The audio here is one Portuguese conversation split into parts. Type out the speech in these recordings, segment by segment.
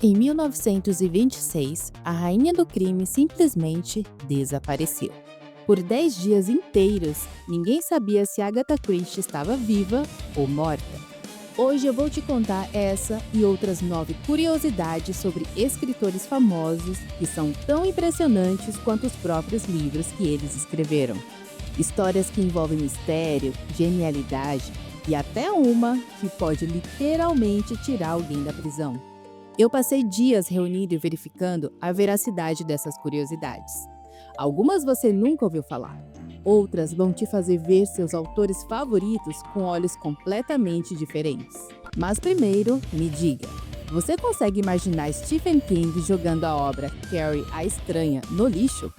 Em 1926, a rainha do crime simplesmente desapareceu. Por 10 dias inteiros, ninguém sabia se Agatha Christie estava viva ou morta. Hoje eu vou te contar essa e outras 9 curiosidades sobre escritores famosos que são tão impressionantes quanto os próprios livros que eles escreveram. Histórias que envolvem mistério, genialidade e até uma que pode literalmente tirar alguém da prisão. Eu passei dias reunindo e verificando a veracidade dessas curiosidades. Algumas você nunca ouviu falar, outras vão te fazer ver seus autores favoritos com olhos completamente diferentes. Mas primeiro, me diga, você consegue imaginar Stephen King jogando a obra Carrie a Estranha no lixo?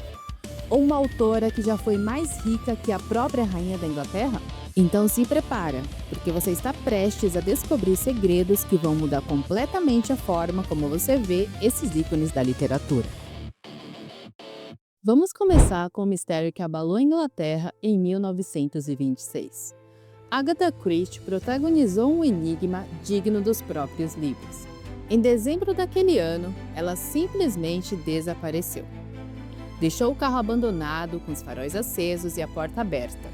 Ou uma autora que já foi mais rica que a própria rainha da Inglaterra? Então se prepara, porque você está prestes a descobrir segredos que vão mudar completamente a forma como você vê esses ícones da literatura. Vamos começar com o mistério que abalou a Inglaterra em 1926. Agatha Christie protagonizou um enigma digno dos próprios livros. Em dezembro daquele ano, ela simplesmente desapareceu. Deixou o carro abandonado, com os faróis acesos e a porta aberta.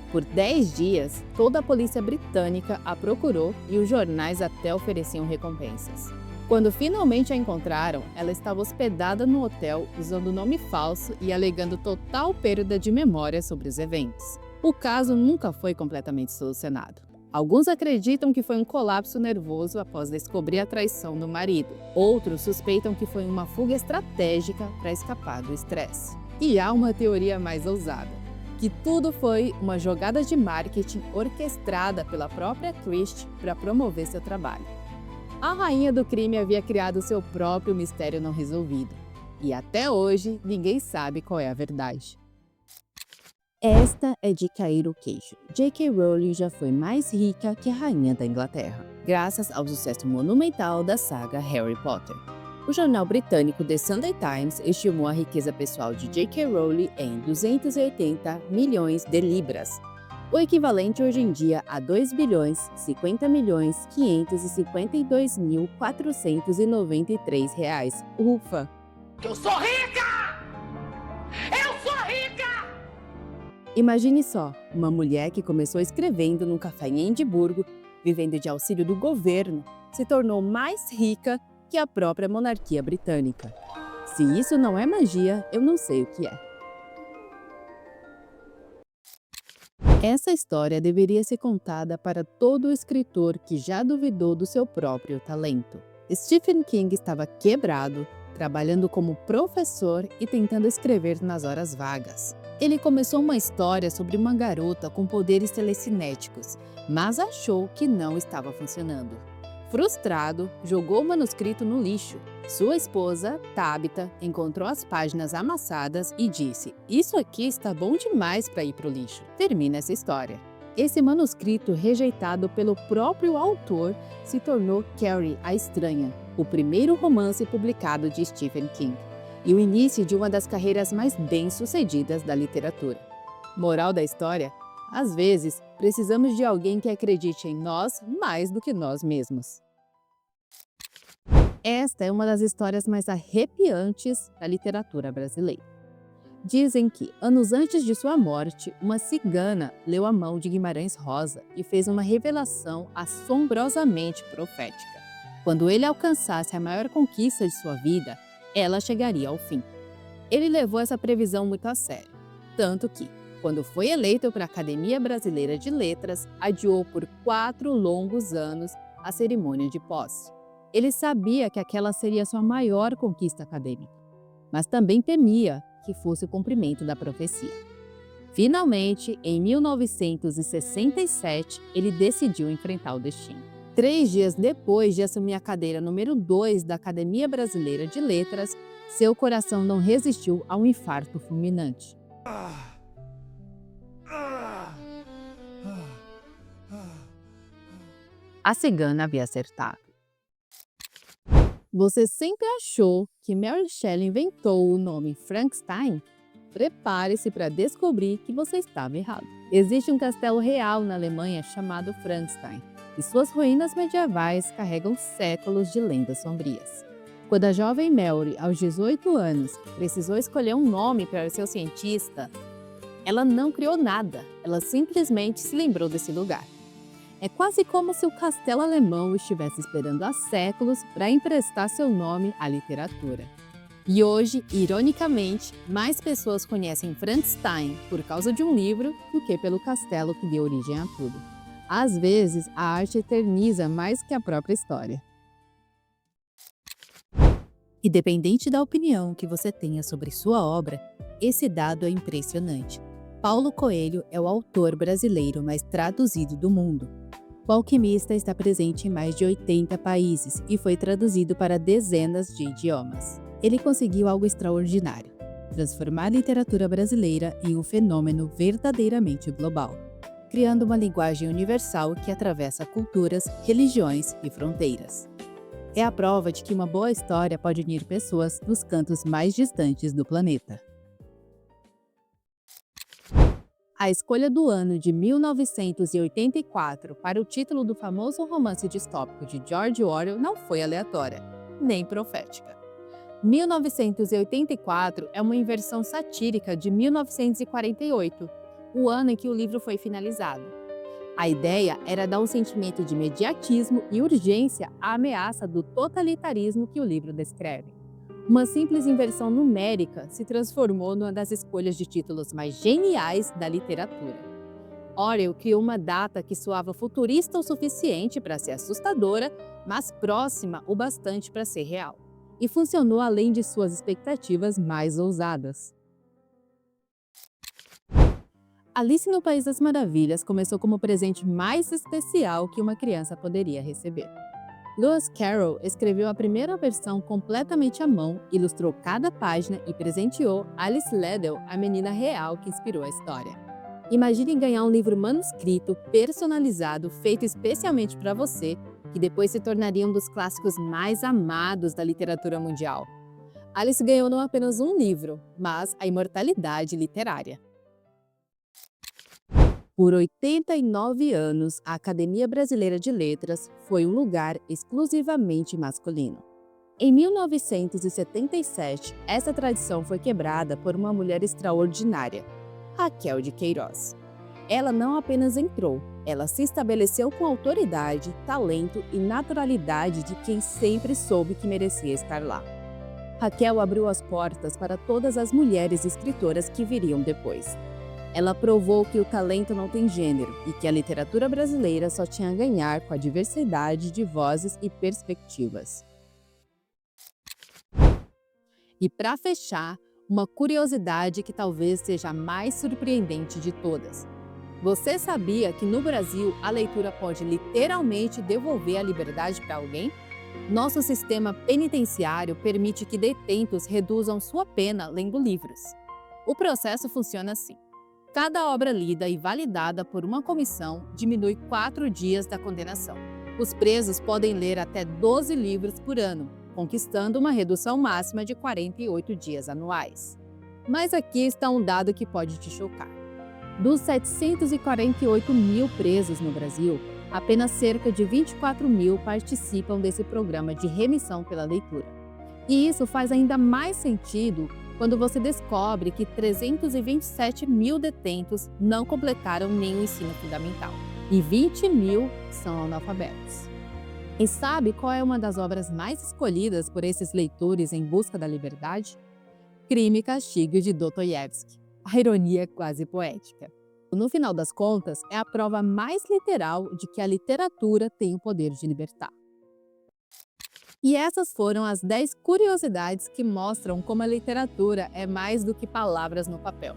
Por 10 dias, toda a polícia britânica a procurou e os jornais até ofereciam recompensas. Quando finalmente a encontraram, ela estava hospedada no hotel usando nome falso e alegando total perda de memória sobre os eventos. O caso nunca foi completamente solucionado. Alguns acreditam que foi um colapso nervoso após descobrir a traição do marido. Outros suspeitam que foi uma fuga estratégica para escapar do estresse. E há uma teoria mais ousada, que tudo foi uma jogada de marketing orquestrada pela própria Christie para promover seu trabalho. A rainha do crime havia criado seu próprio mistério não resolvido. E até hoje, ninguém sabe qual é a verdade. Esta é de cair o queixo. J.K. Rowling já foi mais rica que a rainha da Inglaterra, graças ao sucesso monumental da saga Harry Potter. O jornal britânico The Sunday Times estimou a riqueza pessoal de J.K. Rowling em 280 milhões de libras, o equivalente hoje em dia a 2.050.552.493 reais. Ufa! Eu sou rica! Eu sou rica! Imagine só, uma mulher que começou escrevendo num café em Edimburgo, vivendo de auxílio do governo, se tornou mais rica que a própria monarquia britânica. Se isso não é magia, eu não sei o que é. Essa história deveria ser contada para todo escritor que já duvidou do seu próprio talento. Stephen King estava quebrado, trabalhando como professor e tentando escrever nas horas vagas. Ele começou uma história sobre uma garota com poderes telecinéticos, mas achou que não estava funcionando. Frustrado, jogou o manuscrito no lixo. Sua esposa, Tabitha, encontrou as páginas amassadas e disse: "Isso aqui está bom demais para ir para o lixo." Termina essa história. Esse manuscrito, rejeitado pelo próprio autor, se tornou Carrie a Estranha, o primeiro romance publicado de Stephen King, e o início de uma das carreiras mais bem-sucedidas da literatura. Moral da história? Às vezes, precisamos de alguém que acredite em nós mais do que nós mesmos. Esta é uma das histórias mais arrepiantes da literatura brasileira. Dizem que, anos antes de sua morte, uma cigana leu a mão de Guimarães Rosa e fez uma revelação assombrosamente profética. Quando ele alcançasse a maior conquista de sua vida, ela chegaria ao fim. Ele levou essa previsão muito a sério, tanto que, quando foi eleito para a Academia Brasileira de Letras, adiou por 4 longos anos a cerimônia de posse. Ele sabia que aquela seria sua maior conquista acadêmica, mas também temia que fosse o cumprimento da profecia. Finalmente, em 1967, ele decidiu enfrentar o destino. 3 dias depois de assumir a cadeira número 2 da Academia Brasileira de Letras, seu coração não resistiu a um infarto fulminante. A cigana havia acertado. Você sempre achou que Mary Shelley inventou o nome Frankenstein? Prepare-se para descobrir que você estava errado. Existe um castelo real na Alemanha chamado Frankenstein, e suas ruínas medievais carregam séculos de lendas sombrias. Quando a jovem Mary, aos 18 anos, precisou escolher um nome para seu cientista, ela não criou nada, ela simplesmente se lembrou desse lugar. É quase como se o castelo alemão estivesse esperando há séculos para emprestar seu nome à literatura. E hoje, ironicamente, mais pessoas conhecem Frankenstein por causa de um livro do que pelo castelo que deu origem a tudo. Às vezes, a arte eterniza mais que a própria história. Independente da opinião que você tenha sobre sua obra, esse dado é impressionante. Paulo Coelho é o autor brasileiro mais traduzido do mundo. O Alquimista está presente em mais de 80 países e foi traduzido para dezenas de idiomas. Ele conseguiu algo extraordinário: transformar a literatura brasileira em um fenômeno verdadeiramente global, criando uma linguagem universal que atravessa culturas, religiões e fronteiras. É a prova de que uma boa história pode unir pessoas dos cantos mais distantes do planeta. A escolha do ano de 1984 para o título do famoso romance distópico de George Orwell não foi aleatória, nem profética. 1984 é uma inversão satírica de 1948, o ano em que o livro foi finalizado. A ideia era dar um sentimento de imediatismo e urgência à ameaça do totalitarismo que o livro descreve. Uma simples inversão numérica se transformou numa das escolhas de títulos mais geniais da literatura. Orwell criou uma data que soava futurista o suficiente para ser assustadora, mas próxima o bastante para ser real. E funcionou além de suas expectativas mais ousadas. Alice no País das Maravilhas começou como o presente mais especial que uma criança poderia receber. Lewis Carroll escreveu a primeira versão completamente à mão, ilustrou cada página e presenteou Alice Liddell, a menina real que inspirou a história. Imagine ganhar um livro manuscrito, personalizado, feito especialmente para você, que depois se tornaria um dos clássicos mais amados da literatura mundial. Alice ganhou não apenas um livro, mas a imortalidade literária. Por 89 anos, a Academia Brasileira de Letras foi um lugar exclusivamente masculino. Em 1977, essa tradição foi quebrada por uma mulher extraordinária, Raquel de Queiroz. Ela não apenas entrou, ela se estabeleceu com autoridade, talento e naturalidade de quem sempre soube que merecia estar lá. Raquel abriu as portas para todas as mulheres escritoras que viriam depois. Ela provou que o talento não tem gênero e que a literatura brasileira só tinha a ganhar com a diversidade de vozes e perspectivas. E para fechar, uma curiosidade que talvez seja a mais surpreendente de todas. Você sabia que no Brasil a leitura pode literalmente devolver a liberdade para alguém? Nosso sistema penitenciário permite que detentos reduzam sua pena lendo livros. O processo funciona assim. Cada obra lida e validada por uma comissão diminui 4 dias da condenação. Os presos podem ler até 12 livros por ano, conquistando uma redução máxima de 48 dias anuais. Mas aqui está um dado que pode te chocar. Dos 748 mil presos no Brasil, apenas cerca de 24 mil participam desse programa de remissão pela leitura. E isso faz ainda mais sentido quando você descobre que 327 mil detentos não completaram nenhum ensino fundamental e 20 mil são analfabetos. E sabe qual é uma das obras mais escolhidas por esses leitores em busca da liberdade? Crime e Castigo, de Dostoiévski. A ironia é quase poética. No final das contas, é a prova mais literal de que a literatura tem o poder de libertar. E essas foram as 10 curiosidades que mostram como a literatura é mais do que palavras no papel.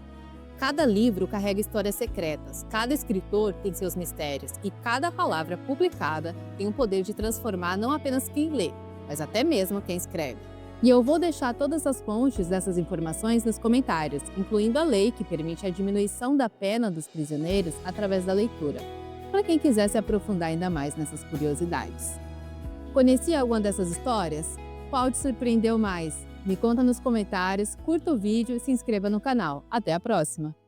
Cada livro carrega histórias secretas, cada escritor tem seus mistérios e cada palavra publicada tem o poder de transformar não apenas quem lê, mas até mesmo quem escreve. E eu vou deixar todas as fontes dessas informações nos comentários, incluindo a lei que permite a diminuição da pena dos prisioneiros através da leitura, para quem quiser se aprofundar ainda mais nessas curiosidades. Conhecia alguma dessas histórias? Qual te surpreendeu mais? Me conta nos comentários, curta o vídeo e se inscreva no canal. Até a próxima!